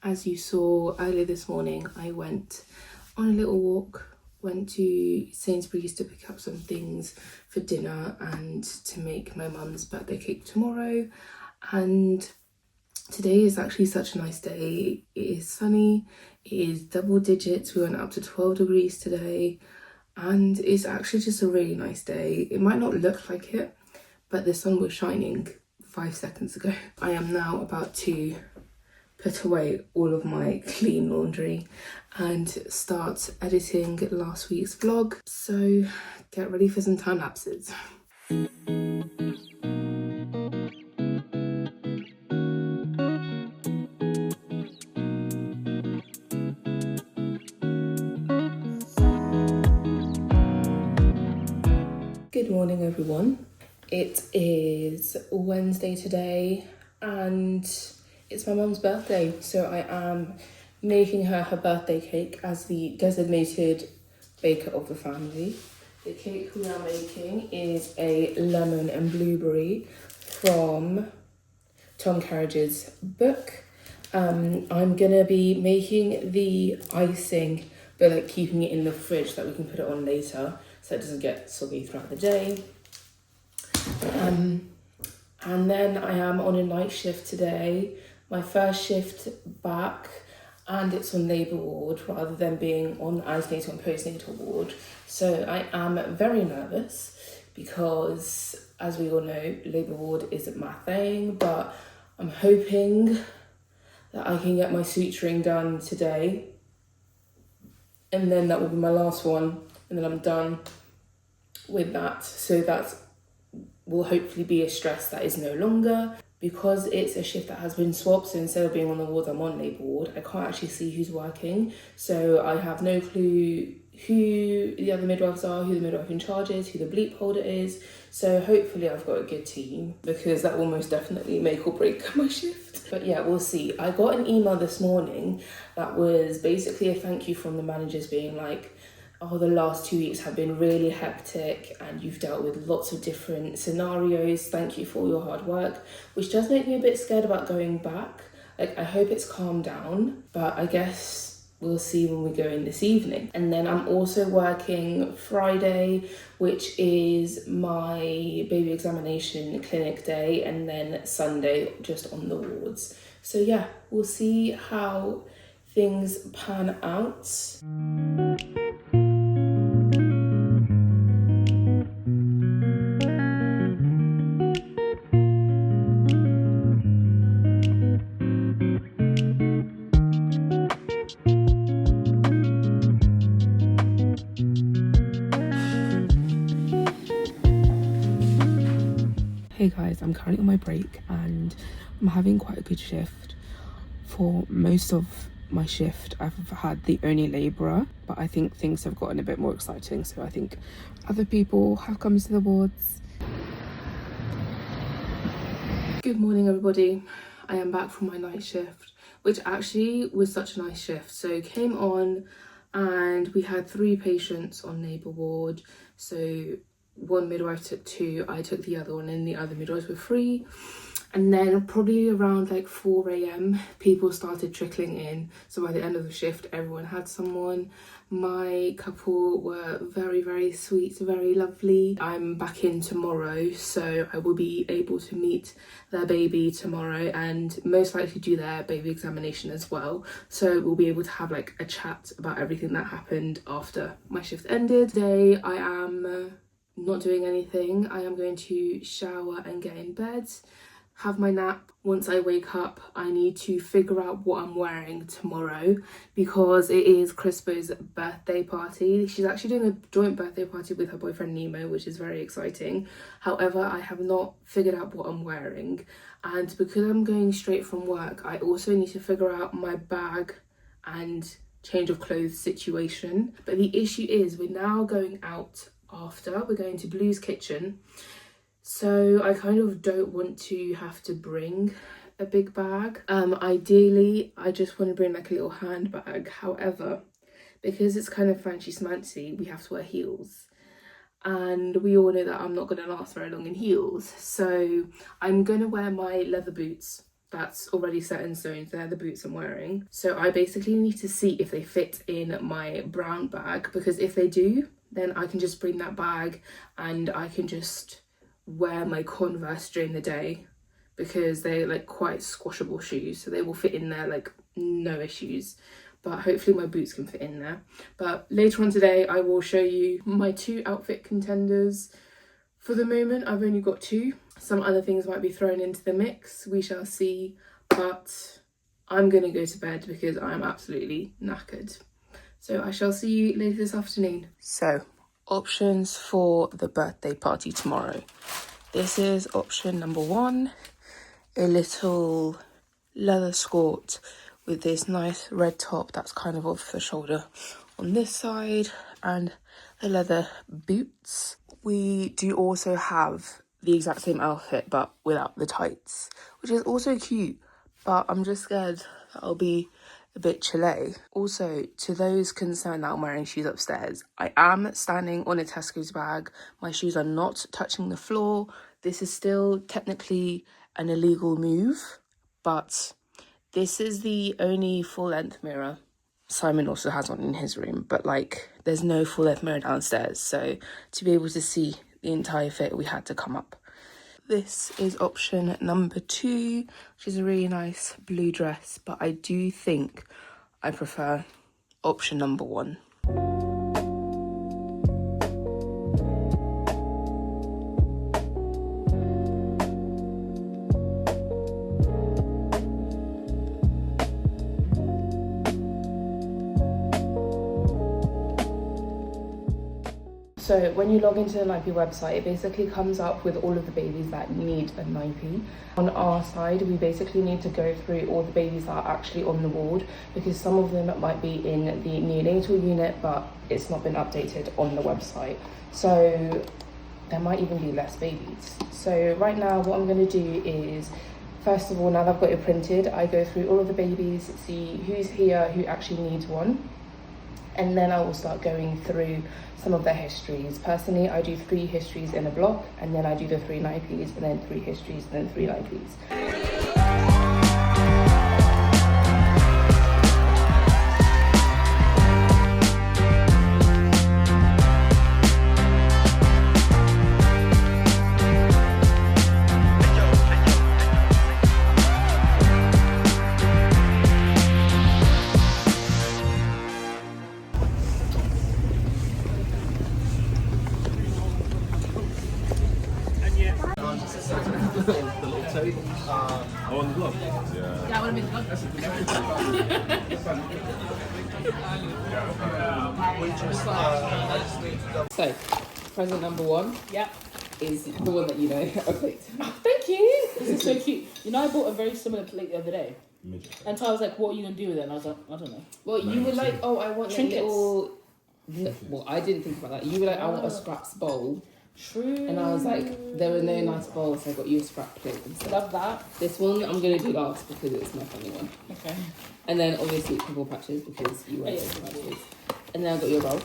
As you saw earlier this morning, I went on a little walk, went to Sainsbury's to pick up some things for dinner and to make my mum's birthday cake tomorrow. And today is actually such a nice day. It is sunny, it is double digits, we went up to 12 degrees today, and it's actually just a really nice day. It might not look like it, but the sun was shining 5 seconds ago. I am now about to put away all of my clean laundry and start editing last week's vlog. So get ready for some time lapses. Good morning everyone. It is Wednesday today and it's my mum's birthday, so I am making her birthday cake as the designated baker of the family. The cake we are making is a lemon and blueberry from Tom Carriage's book. I'm gonna be making the icing, but like keeping it in the fridge so that we can put it on later so it doesn't get soggy throughout the day. And then I am on a night shift today, my first shift back, and it's on labour ward rather than being on antenatal and postnatal ward. So I am very nervous because, as we all know, labour ward isn't my thing, but I'm hoping that I can get my suturing done today, and then that will be my last one, and then I'm done with that. So that will hopefully be a stress that is no longer. Because it's a shift that has been swapped, so instead of being on the ward, I'm on labour ward. I can't actually see who's working, so I have no clue who the other midwives are, who the midwife in charge is, who the bleep holder is. So hopefully I've got a good team, because that will most definitely make or break my shift. But yeah, we'll see. I got an email this morning that was basically a thank you from the managers being like, oh, the last 2 weeks have been really hectic and you've dealt with lots of different scenarios. Thank you for all your hard work, which does make me a bit scared about going back. Like, I hope it's calmed down, but I guess we'll see when we go in this evening. And then I'm also working Friday, which is my baby examination clinic day, and then Sunday just on the wards. So yeah, we'll see how things pan out. Hey guys, I'm currently on my break and I'm having quite a good shift. For most of my shift, I've had the only labourer, but I think things have gotten a bit more exciting, so I think other people have come to the wards. Good morning everybody. I am back from my night shift, which actually was such a nice shift. So came on and we had 3 patients on labour ward. So one midwife took 2, I took the other one, and the other midwives were 3. And then probably around like 4 a.m, people started trickling in. So by the end of the shift, everyone had someone. My couple were very, very sweet, very lovely. I'm back in tomorrow, so I will be able to meet their baby tomorrow and most likely do their baby examination as well. So we'll be able to have like a chat about everything that happened after my shift ended. Today I am not doing anything. I am going to shower and get in bed, have my nap. Once I wake up, I need to figure out what I'm wearing tomorrow because it is Chrispo's birthday party. She's actually doing a joint birthday party with her boyfriend Nemo, which is very exciting. However, I have not figured out what I'm wearing, and because I'm going straight from work, I also need to figure out my bag and change of clothes situation. But the issue is we're now going out after. We're going to Blue's Kitchen. So I kind of don't want to have to bring a big bag. Ideally, I just want to bring like a little handbag. However, because it's kind of fancy smancy, we have to wear heels. And we all know that I'm not going to last very long in heels. So I'm going to wear my leather boots that's already set in stone. They're the boots I'm wearing. So I basically need to see if they fit in my brown bag, because if they do, then I can just bring that bag and I can just wear my Converse during the day, because they're like quite squashable shoes, so they will fit in there like no issues. But hopefully my boots can fit in there. But later on today I will show you my 2 outfit contenders. For the moment I've only got 2. Some other things might be thrown into the mix, we shall see, but I'm gonna go to bed because I'm absolutely knackered. So I shall see you later this afternoon. So, options for the birthday party tomorrow. This is option number 1, a little leather skirt with this nice red top that's kind of off the shoulder on this side, and the leather boots. We do also have the exact same outfit but without the tights, which is also cute, but I'm just scared that I'll be a bit chilly. Also, to those concerned that I'm wearing shoes upstairs, I am standing on a Tesco's bag. My shoes are not touching the floor. This is still technically an illegal move, but this is the only full-length mirror Simon also has one in his room, but like there's no full-length mirror downstairs, so to be able to see the entire fit we had to come up. This is option number 2, which is a really nice blue dress, but I do think I prefer option number 1. So when you log into the NIPE website, it basically comes up with all of the babies that need a NIPE. On our side, we basically need to go through all the babies that are actually on the ward, because some of them might be in the neonatal unit, but it's not been updated on the website. So there might even be less babies. So right now, what I'm going to do is, first of all, now that I've got it printed, I go through all of the babies, see who's here, who actually needs one. And then I will start going through some of their histories. Personally, I do 3 histories in a block, and then I do the 3 NIPEs, and then 3 histories, and then 3 NIPEs. On the blog? Yeah. Yeah, I want to make the So, present number 1 is the one that you know I picked. Oh, thank you. This is so cute. You know, I bought a very similar plate the other day. And Ty was like, what are you going to do with it? And I was like, I don't know. Well, you were like, oh, I want trinkets. Little... No, well, I didn't think about that. You were like, I want a scraps bowl. True. And I was like, there were no nice bowls, so I got you a scrap plate instead. Love that. This one I'm going to do last because it's my funny one. Okay. And then obviously pimple patches because you wear pimple patches. And then I got your bowl.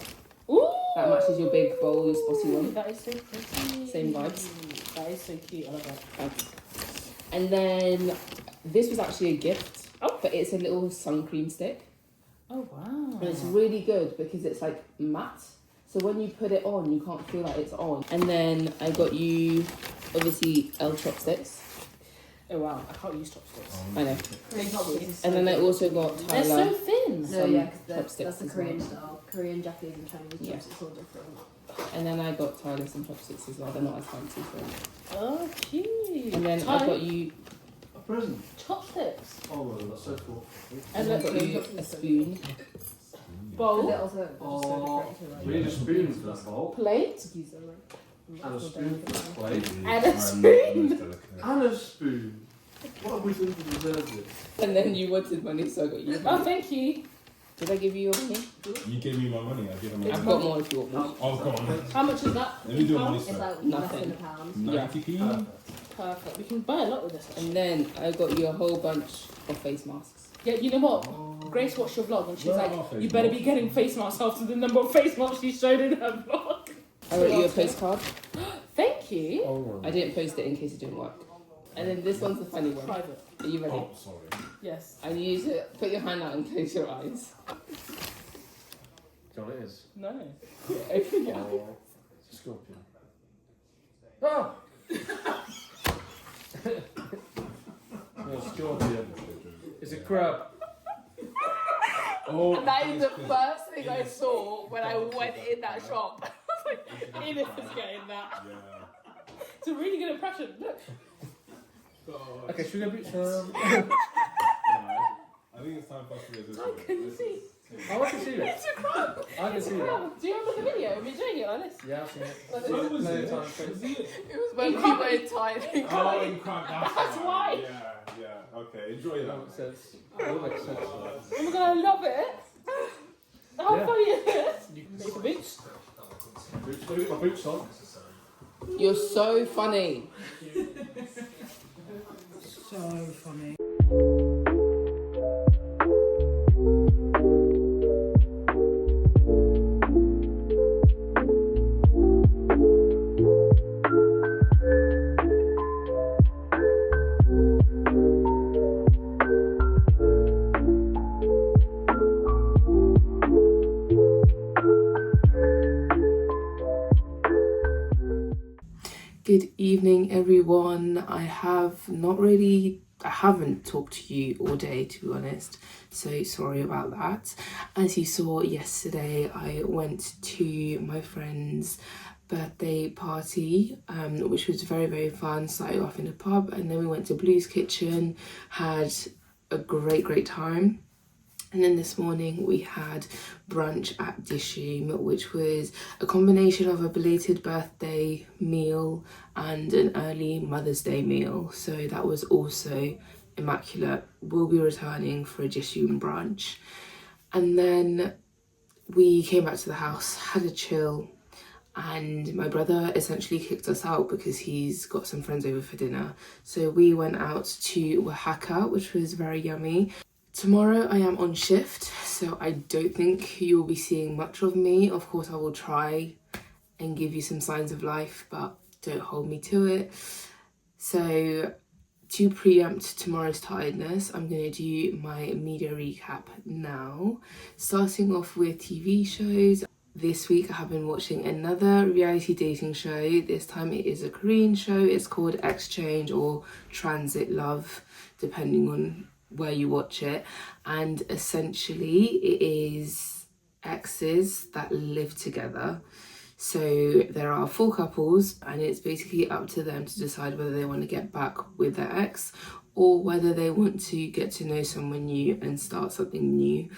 Ooh. That matches your big bowl, your spotty one. That is so pretty. Same vibes. That is so cute. I love that. Okay. And then this was actually a gift. Oh. But it's a little sun cream stick. Oh, wow. And it's really good because it's like matte. So when you put it on, you can't feel like it's on. And then I got you, obviously, L chopsticks. Oh, wow. I can't use chopsticks. I know. Korean chopsticks. And then I also got Tyler. They're so thin. No, yeah, chopsticks that's the as Korean well. style. Korean, Japanese and Chinese Yeah. chopsticks all different. And then I got Tyler some chopsticks as well. They're not as fancy for them. Oh, cute. And then I got you... A present? chopsticks. Oh, well, that's so cool. And I got you a spoon. Bowl. They're also Oh, so we need a spoon for that bowl. Plate. use them, like, And a spoon for the plate. And a spoon. And a spoon. What have we done to deserve this? And then you wanted money, so I got you Oh, money. thank you. Did I give you your money? You gave me my money, I gave him my I've money. got more if you want more. Oh, come on. How much is that? Let me do a money It's swap. like Nothing. less than £1. 90p? Perfect. We can buy a lot with this. And then I got you a whole bunch of face masks. Yeah, you know what? Grace watched your vlog and she's Where like, are face you better be masks? getting face masks after the number of face masks she showed in her vlog. I wrote you a postcard. Thank you. Oh, I didn't post it in case it didn't work. And then this one's the funny one. Private. Are you ready? Oh, sorry. Yes. I need you to put your hand out and close your eyes. John, it is. No. Open your eyes. Oh, it's a scorpion. Ah! No, scorpion. It's a crab. Oh, And that is the first thing I saw when I went in that shop. Edith is getting that. Yeah. It's a really good impression. Look. Okay, should we go beach? I think it's time for us to resist. Can you see? Oh, I can see it. It's a crab. I can see that. Do you remember the video of me doing it like this? Yeah, I've seen it. What was Plenty it? of times. It was when we were in Thailand. Oh, in crap, That's why. Yeah, yeah. Okay, enjoy That that. makes sense. It all makes sense. Oh my god, I love it. How Yeah. funny is this? Make a boots. Boots, my boots on. You're so funny. So funny. Good evening, everyone. I haven't talked to you all day, to be honest, so sorry about that. As you saw yesterday, I went to my friend's birthday party, which was very, very fun. Started off in a pub and then we went to Blue's Kitchen, had a great time. And then this morning we had brunch at Dishoom, which was a combination of a belated birthday meal and an early Mother's Day meal. So that was also immaculate. We'll be returning for a Dishoom brunch. And then we came back to the house, had a chill, and my brother essentially kicked us out because he's got some friends over for dinner. So we went out to Oaxaca, which was very yummy. Tomorrow I am on shift, so I don't think you will be seeing much of me. Of course, I will try and give you some signs of life, but don't hold me to it. So to preempt tomorrow's tiredness, I'm going to do my media recap now. Starting off with TV shows. This week I have been watching another reality dating show. This time it is a Korean show. It's called Exchange or Transit Love, depending on where you watch it, and essentially it is exes that live together. So there are 4 couples and it's basically up to them to decide whether they want to get back with their ex or whether they want to get to know someone new and start something new.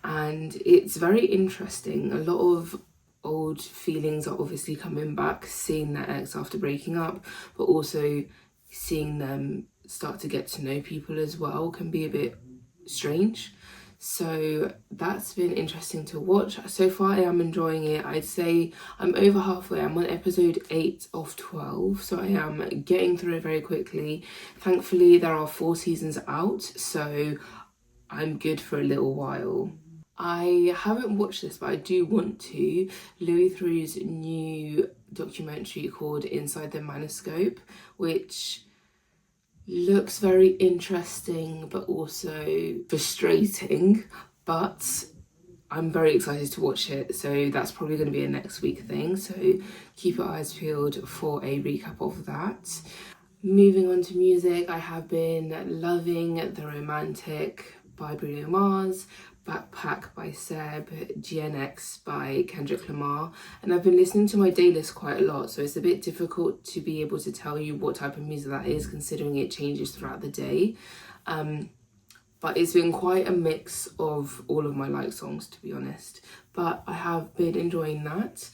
And it's very interesting. A lot of old feelings are obviously coming back, seeing their ex after breaking up, but also seeing them start to get to know people as well can be a bit strange. So that's been interesting to watch. So far I am enjoying it. I'd say I'm over halfway. I'm on episode 8 of 12, so I am getting through it very quickly. Thankfully there are 4 seasons out, so I'm good for a little while. I haven't watched this, but I do want to. Louis Theroux's new documentary called Inside the Manoscope, which looks very interesting but also frustrating, but I'm very excited to watch it, so that's probably going to be a next week thing, so keep your eyes peeled for a recap of that. Moving on to music, I have been loving The Romantic by Bruno Mars, Backpack by Seb, GNX by Kendrick Lamar, and I've been listening to my day list quite a lot, so it's a bit difficult to be able to tell you what type of music that is, considering it changes throughout the day. But it's been quite a mix of all of my like songs, to be honest, but I have been enjoying that.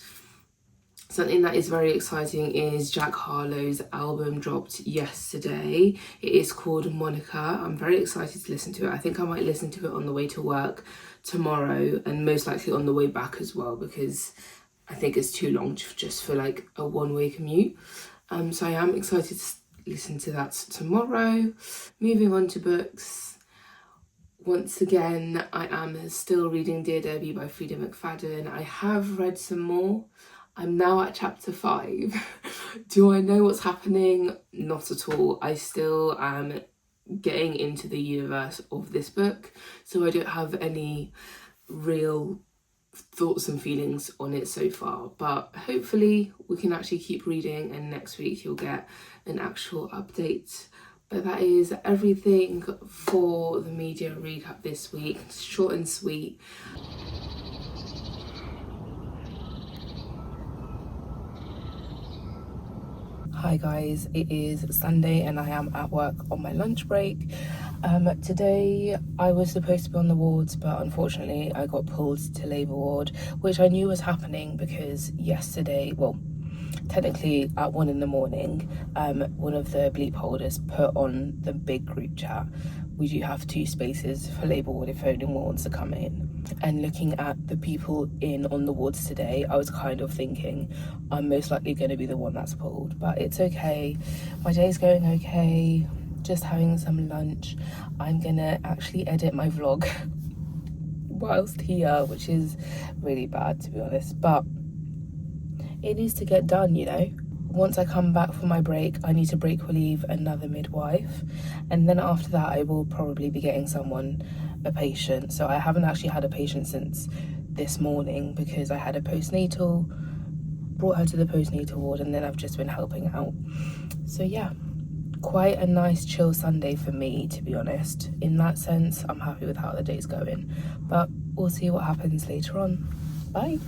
Something that is very exciting is Jack Harlow's album dropped yesterday. It is called Monica. I'm very excited to listen to it. I think I might listen to it on the way to work tomorrow and most likely on the way back as well, because I think it's too long just for like a one-way commute. So I am excited to listen to that tomorrow. Moving on to books. Once again, I am still reading Dear Debbie by Frida McFadden. I have read some more. I'm now at chapter 5. Do I know what's happening? Not at all. I still am getting into the universe of this book, so I don't have any real thoughts and feelings on it so far, but hopefully we can actually keep reading and next week you'll get an actual update. But that is everything for the media recap this week. Short and sweet. Hi guys, it is Sunday and I am at work on my lunch break. Today I was supposed to be on the wards, but unfortunately I got pulled to labour ward, which I knew was happening because yesterday, well, technically at 1 in the morning, one of the bleep holders put on the big group chat, we do have 2 spaces for labour ward if anyone wants to come in. And looking at the people in on the wards today, I was kind of thinking I'm most likely going to be the one that's pulled, but it's okay. My day's going okay, just having some lunch. I'm gonna actually edit my vlog whilst here, which is really bad to be honest, but it needs to get done, you know. Once I come back from my break, I need to break relieve another midwife, and then after that I will probably be getting a patient. So I haven't actually had a patient since this morning because I had a postnatal, brought her to the postnatal ward, and then I've just been helping out. So yeah, quite a nice chill Sunday for me, to be honest. In that sense, I'm happy with how the day's going, but we'll see what happens later on. Bye.